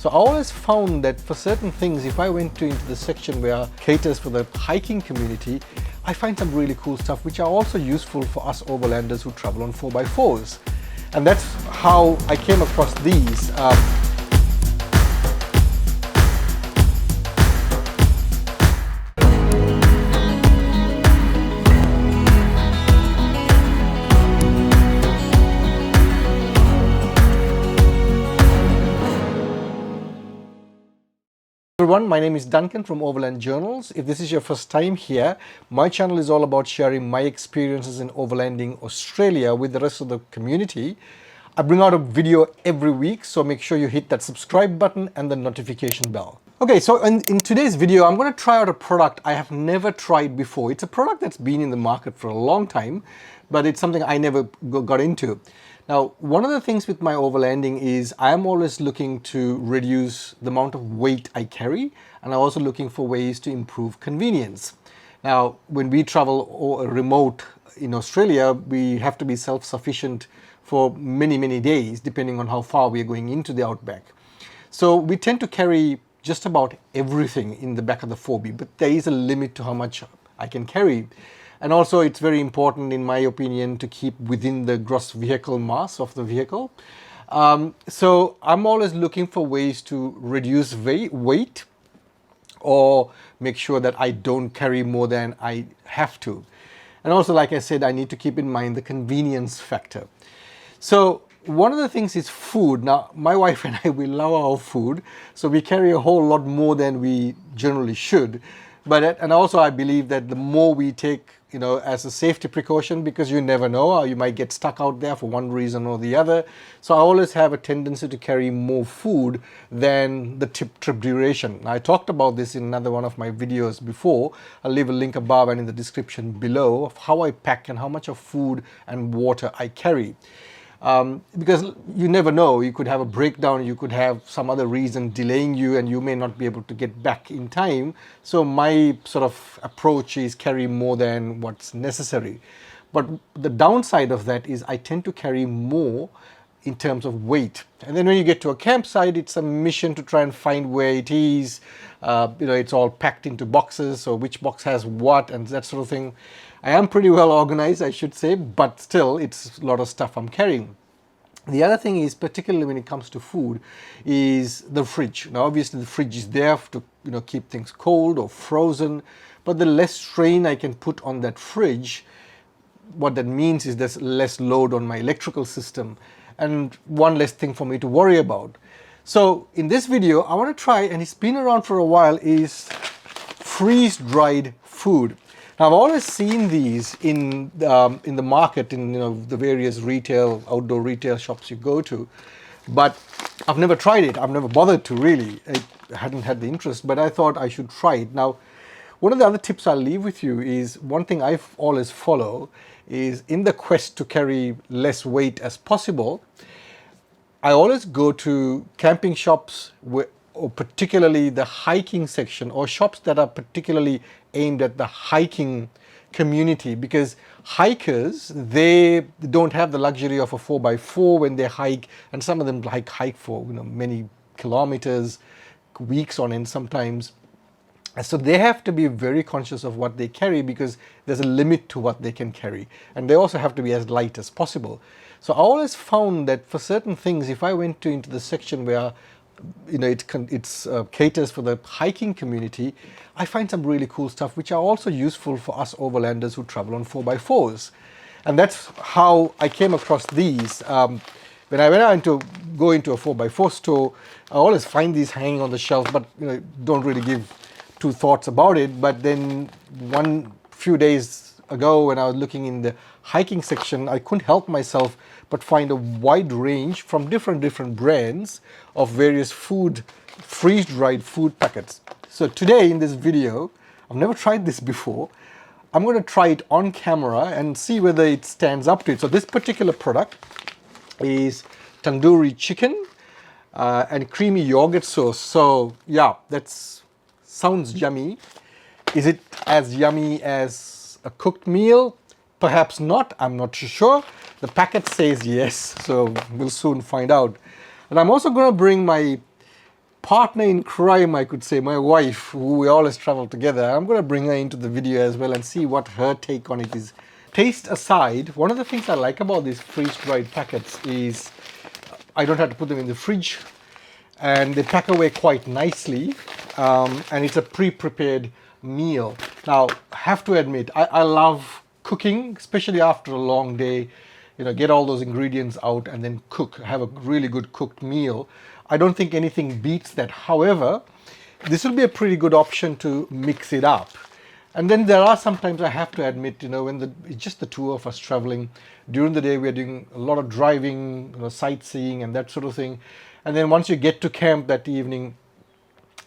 So I always found that for certain things, if I went into the section where caters for the hiking community, I find some really cool stuff which are also useful for us overlanders who travel on 4x4s. And that's how I came across these. Everyone, my name is Duncan from Overland Journals. If this is your first time here, my channel is all about sharing my experiences in overlanding Australia with the rest of the community. I bring out a video every week, so make sure you hit that subscribe button and the notification bell. Okay, so in today's video, I'm going to try out a product I have never tried before. It's a product that's been in the market for a long time, but it's something I never got into. Now, one of the things with my overlanding is I'm always looking to reduce the amount of weight I carry, and I'm also looking for ways to improve convenience. Now, when we travel remote in Australia, we have to be self-sufficient for many, many days, depending on how far we are going into the outback. So we tend to carry just about everything in the back of the 4B, but there is a limit to how much I can carry. And also it's very important, in my opinion, to keep within the gross vehicle mass of the vehicle. So I'm always looking for ways to reduce weight or make sure that I don't carry more than I have to. And also, like I said, I need to keep in mind the convenience factor. So one of the things is food. Now, my wife and I, we love our food, so we carry a whole lot more than we generally should. And also I believe that the more we take, as a safety precaution, because you never know, or you might get stuck out there for one reason or the other. So I always have a tendency to carry more food than the trip duration. Now, I talked about this in another one of my videos before. I'll leave a link above and in the description below of how I pack and how much of food and water I carry. Because you never know, you could have a breakdown, you could have some other reason delaying you, and you may not be able to get back in time. So my sort of approach is carry more than what's necessary. But the downside of that is I tend to carry more in terms of weight. And then when you get to a campsite, it's a mission to try and find where it is. It's all packed into boxes, so which box has what and that sort of thing. I am pretty well organized, I should say, but still it's a lot of stuff I'm carrying. The other thing is, particularly when it comes to food, is the fridge. Now, obviously the fridge is there to keep things cold or frozen, but the less strain I can put on that fridge, what that means is there's less load on my electrical system and one less thing for me to worry about. So in this video, I want to try, and it's been around for a while, is freeze-dried food. Now, I've always seen these in the market, in the various outdoor retail shops you go to, but I've never tried it. I've never bothered to, really. I hadn't had the interest, but I thought I should try it. Now, one of the other tips I'll leave with you is, one thing I always follow is, in the quest to carry less weight as possible, I always go to camping shops or particularly the hiking section, or shops that are particularly aimed at the hiking community, because hikers, they don't have the luxury of a 4x4 when they hike, and some of them hike for many kilometers, weeks on end sometimes. So they have to be very conscious of what they carry, because there's a limit to what they can carry, and they also have to be as light as possible. So I always found that for certain things, if I went into the section where it caters for the hiking community, I find some really cool stuff which are also useful for us overlanders who travel on 4x4s. And that's how I came across these. When I went to go into a 4x4 store, I always find these hanging on the shelf, but don't really give two thoughts about it. But then few days ago, when I was looking in the hiking section, I couldn't help myself but find a wide range from different brands of various freeze-dried food packets. So today in this video, I've never tried this before. I'm going to try it on camera and see whether it stands up to it. So this particular product is tandoori chicken and creamy yogurt sauce. So yeah, that sounds yummy. Is it as yummy as a cooked meal? Perhaps not, I'm not sure. The packet says yes, so we'll soon find out. And I'm also going to bring my partner in crime, I could say, my wife, who we always travel together. I'm going to bring her into the video as well and see what her take on it is. Taste aside, one of the things I like about these freeze-dried packets is I don't have to put them in the fridge, and they pack away quite nicely, and it's a pre-prepared meal. Now, I have to admit, I love cooking, especially after a long day. Get all those ingredients out and then cook, have a really good cooked meal. I don't think anything beats that. However, this will be a pretty good option to mix it up. And then there are sometimes, I have to admit, when it's just the two of us traveling, during the day we're doing a lot of driving, sightseeing and that sort of thing. And then once you get to camp that evening,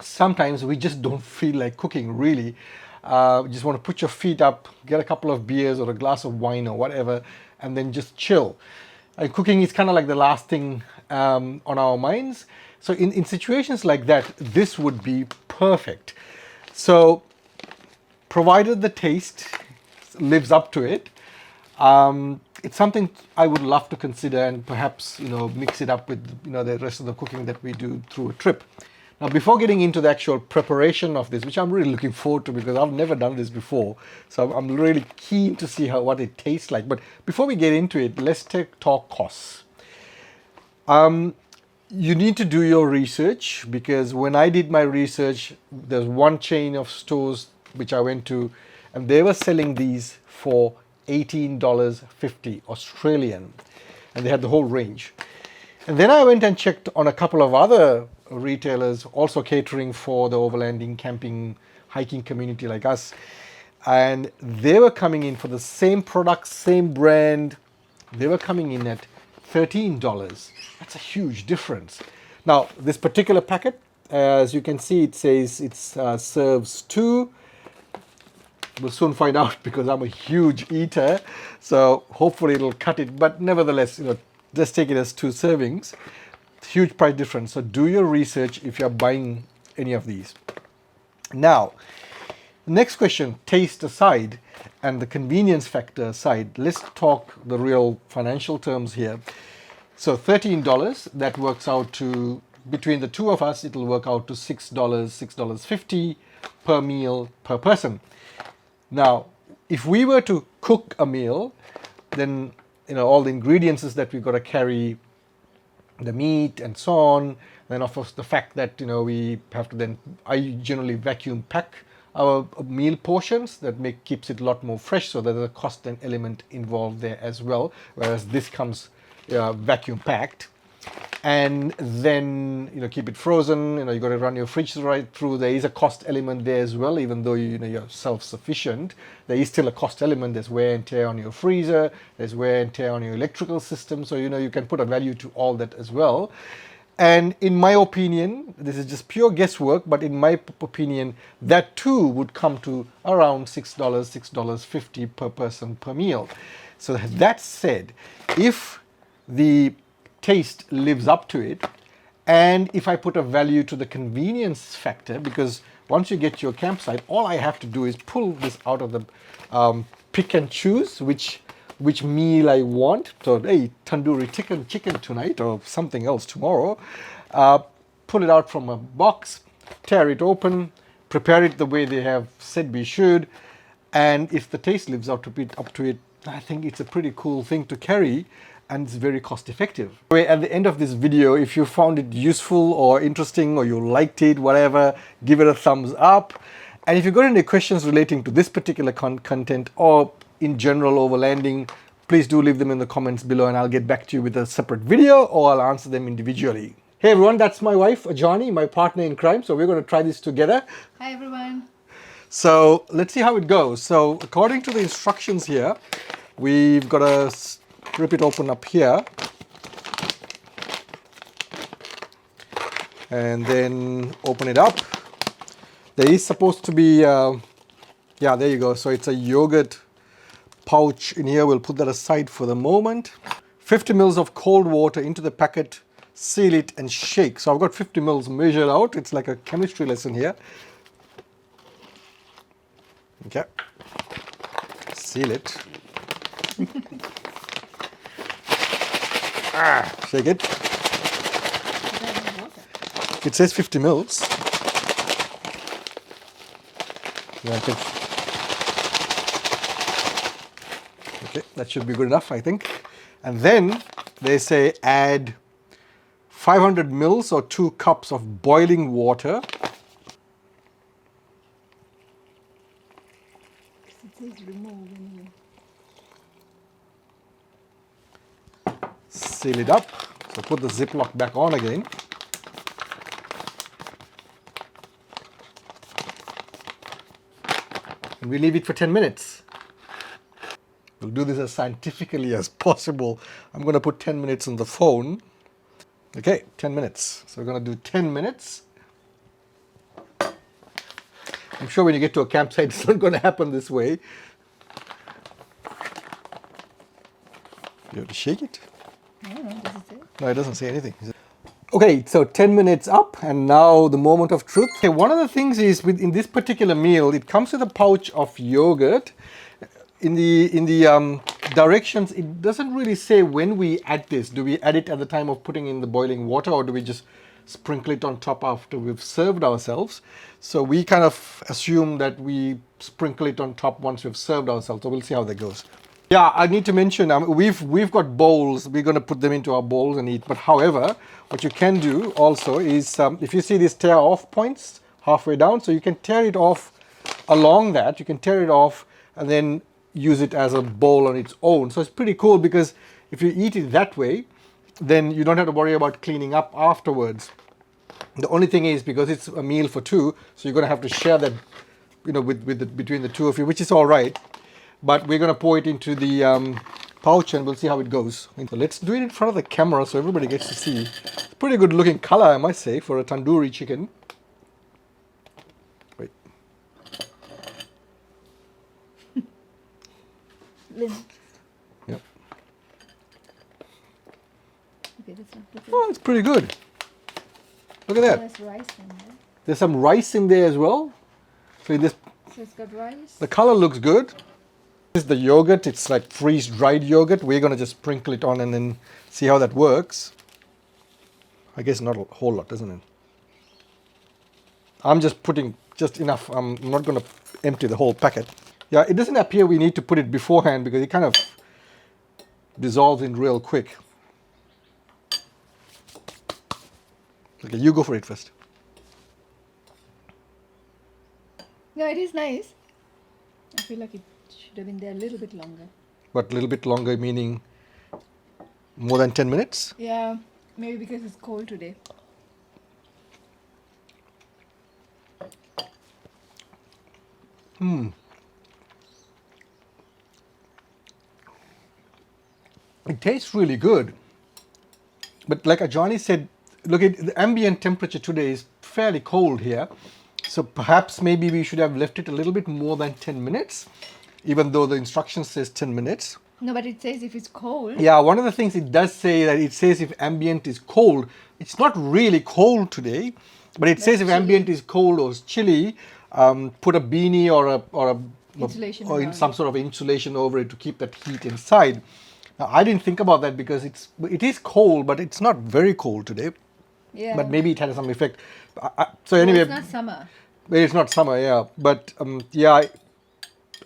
sometimes we just don't feel like cooking really. You just want to put your feet up, get a couple of beers or a glass of wine or whatever, and then just chill. And cooking is kind of like the last thing on our minds. So in situations like that, this would be perfect. So provided the taste lives up to it, it's something I would love to consider and perhaps mix it up with the rest of the cooking that we do through a trip. Now, before getting into the actual preparation of this, which I'm really looking forward to because I've never done this before, so I'm really keen to see what it tastes like. But before we get into it, let's talk costs. You need to do your research, because when I did my research, there's one chain of stores which I went to, and they were selling these for $18.50 Australian, and they had the whole range. And then I went and checked on a couple of other retailers also catering for the overlanding, camping, hiking community like us, and they were coming in for the same product, same brand, they were coming in at $13. That's a huge difference. Now, this particular packet, as you can see, it says it serves 2. We'll soon find out because I'm a huge eater, so hopefully it'll cut it, but nevertheless, just take it as 2 servings. Huge price difference. So do your research if you're buying any of these. Now, next question, taste aside and the convenience factor aside, let's talk the real financial terms here. So $13, that works out to, between the two of us, it'll work out to $6, $6.50 per meal per person. Now, if we were to cook a meal, then all the ingredients that we've got to carry, the meat and so on, then of course the fact that we have to then, I generally vacuum pack our meal portions, that keeps it a lot more fresh, so there's a cost and element involved there as well, whereas this comes vacuum packed. And then keep it frozen. You got to run your fridge right through. There is a cost element there as well, even though you're self-sufficient. There is still a cost element. There's wear and tear on your freezer. There's wear and tear on your electrical system. So you can put a value to all that as well. And in my opinion, this is just pure guesswork, but in my opinion, that too would come to around $6, $6.50 per person per meal. So that said, if the taste lives up to it, and if I put a value to the convenience factor, because once you get to your campsite, all I have to do is pull this out of the pick and choose which meal I want. So hey, tandoori chicken tonight or something else tomorrow. Pull it out from a box, tear it open, prepare it the way they have said we should, and if the taste lives up to it, I think it's a pretty cool thing to carry. And it's very cost effective. Anyway, at the end of this video, if you found it useful or interesting or you liked it, whatever, give it a thumbs up. And if you've got any questions relating to this particular content or in general overlanding, please do leave them in the comments below and I'll get back to you with a separate video or I'll answer them individually. Hey everyone, that's my wife, Ajani, my partner in crime. So we're going to try this together. Hi everyone. So let's see how it goes. So according to the instructions here, we've got to rip it open up here and then open it up. There is supposed to be yeah, there you go. So it's a yogurt pouch in here. We'll put that aside for the moment. 50 mils of cold water into the packet, seal it and shake. So I've got 50 mils measured out. It's like a chemistry lesson here. Okay, seal it. Shake it. It says 50 mils. Yeah, okay, that should be good enough, I think. And then they say add 500 mils or 2 cups of boiling water. It says remove anyway. Seal it up. So put the ziplock back on again. And we leave it for 10 minutes. We'll do this as scientifically as possible. I'm going to put 10 minutes on the phone. Okay, 10 minutes. So we're going to do 10 minutes. I'm sure when you get to a campsite, it's not going to happen this way. You have to shake it? I don't know, does it say? No, it doesn't say anything. Okay, so 10 minutes up, and now the moment of truth. Okay, one of the things is in this particular meal, it comes with a pouch of yogurt. In the directions, it doesn't really say when we add this. Do we add it at the time of putting in the boiling water, or do we just sprinkle it on top after we've served ourselves? So we kind of assume that we sprinkle it on top once we've served ourselves. So we'll see how that goes. Yeah, I need to mention, we've got bowls. We're going to put them into our bowls and eat. But however, what you can do also is, if you see these tear off points halfway down, so you can tear it off along that. You can tear it off and then use it as a bowl on its own. So it's pretty cool, because if you eat it that way, then you don't have to worry about cleaning up afterwards. The only thing is, because it's a meal for two, so you're going to have to share that, between the two of you, which is all right. But we're going to pour it into the pouch, and we'll see how it goes. So let's do it in front of the camera so everybody gets to see. It's pretty good looking color, I must say, for a tandoori chicken. Wait. Yep. Yep. Okay, that's not Oh, it's pretty good. Look at that. There's rice in there. There's some rice in there as well. So in this, So it's got rice. the color looks good. This is the yogurt. It's like freeze-dried yogurt. We're going to just sprinkle it on and then see how that works. I guess not a whole lot, isn't it? I'm just putting just enough. I'm not going to empty the whole packet. Yeah, it doesn't appear we need to put it beforehand, because it kind of dissolves in real quick. Okay, you go for it first. No, it is nice. I feel like it should have been there a little bit longer. But a little bit longer, meaning more than 10 minutes? Yeah, maybe because it's cold today. It tastes really good. But like Ajani said, look, the ambient temperature today is fairly cold here. So perhaps maybe we should have left it a little bit more than 10 minutes, even though the instruction says 10 minutes. No, but it says if it's cold. Yeah, one of the things it does say, that it says if ambient is cold. It's not really cold today, but it says if ambient is cold or chilly, put a beanie or Insulation or around some sort of insulation over it to keep that heat inside. Now, I didn't think about that, because it is cold, but it's not very cold today. Yeah. But maybe it had some effect. So anyway, Well, it's not summer. it's not summer, yeah. But yeah,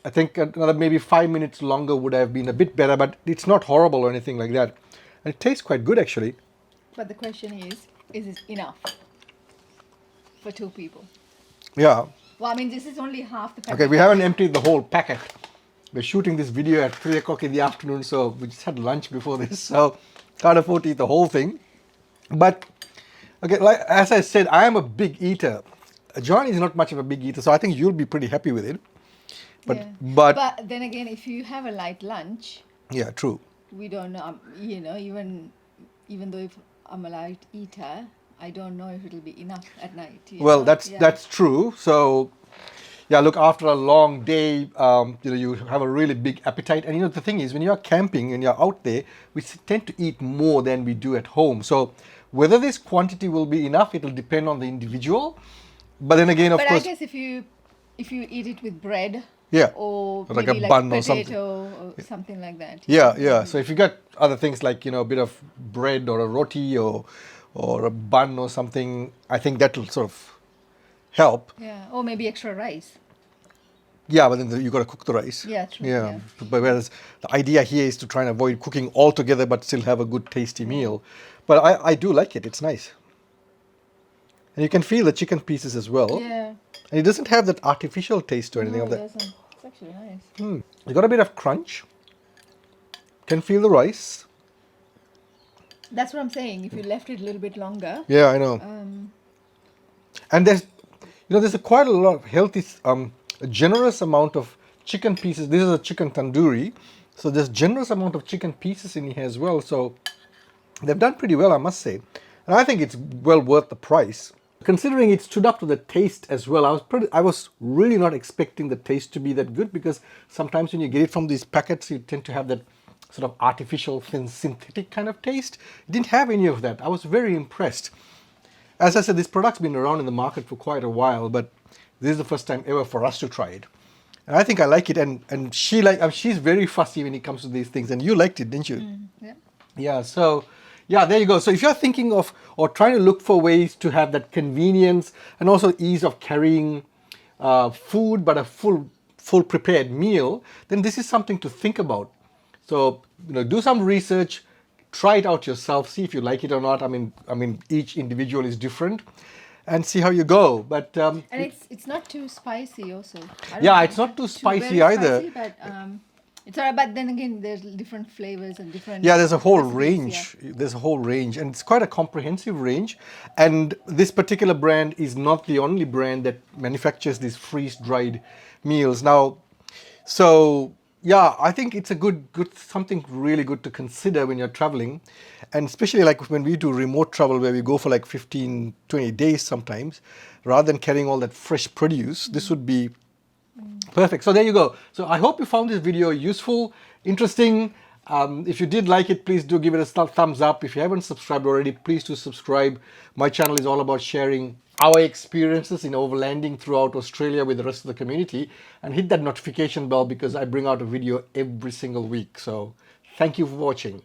I think another maybe 5 minutes longer would have been a bit better. But it's not horrible or anything like that, and it tastes quite good actually. But the question is it enough for two people? Yeah. Well, I mean, this is only half the packet. Okay, we haven't emptied the whole packet. We're shooting this video at 3 o'clock in the afternoon, so we just had lunch before this, so can't afford to eat the whole thing. But okay, like as I said, I am a big eater. Johnny is not much of a big eater, so I think you'll be pretty happy with it. But Yeah. but But then again, if you have a light lunch, yeah, true. we don't know. Even though if I'm a light eater, I don't know if it'll be enough at night. Well, know? that's true. So yeah, look, after a long day, you have a really big appetite. And the thing is, when you're camping and you're out there, we tend to eat more than we do at home. So whether this quantity will be enough, it'll depend on the individual. But then again, of But course, I guess if you eat it with bread, yeah, or like maybe a like bun or potato something. or something like that. Yeah. So if you got other things like a bit of bread or a roti or or a bun or something, I think that will sort of help. Yeah. Or maybe extra rice. Yeah, but then you got to cook the rice. Yeah, true. Yeah, Yeah. but whereas the idea here is to try and avoid cooking altogether, but still have a good, tasty meal. But I do like it. It's nice, and you can feel the chicken pieces as well. Yeah. And it doesn't have that artificial taste or anything No, of it that. doesn't. It's actually nice. You got a bit of crunch. Can feel the rice. That's what I'm saying. If you left it a little bit longer, Yeah, I know. And there's quite a lot of healthy, a generous amount of chicken pieces. This is a chicken tandoori, so there's generous amount of chicken pieces in here as well. So they've done pretty well, I must say, and I think it's well worth the price. Considering it stood up to the taste as well, I was really not expecting the taste to be that good, because sometimes when you get it from these packets, you tend to have that sort of artificial, thin, synthetic kind of taste. It didn't have any of that. I was very impressed. As I said, this product's been around in the market for quite a while, but this is the first time ever for us to try it. And I think I like it, and she's very fussy when it comes to these things, and you liked it, didn't you? yeah. Yeah, so yeah, there you go. So if you're thinking of or trying to look for ways to have that convenience and also ease of carrying food, but a full prepared meal, then this is something to think about. So do some research, try it out yourself, see if you like it or not. I mean, each individual is different, and see how you go. But And it's not too spicy also. I don't yeah, think it's not too very spicy either. spicy, but it's alright. But then again, there's different flavors and different. Yeah, there's a whole recipes, range. There's a whole range, and it's quite a comprehensive range. And this particular brand is not the only brand that manufactures these freeze-dried meals. Now, so yeah, I think it's a good something really good to consider when you're traveling, and especially like when we do remote travel where we go for like 15, 20 days sometimes, rather than carrying all that fresh produce, this would be perfect. So there you go. So I hope you found this video useful, interesting. If you did like it, please do give it a thumbs up. If you haven't subscribed already, please do subscribe. My channel is all about sharing our experiences in overlanding throughout Australia with the rest of the community. And hit that notification bell, because I bring out a video every single week. So thank you for watching.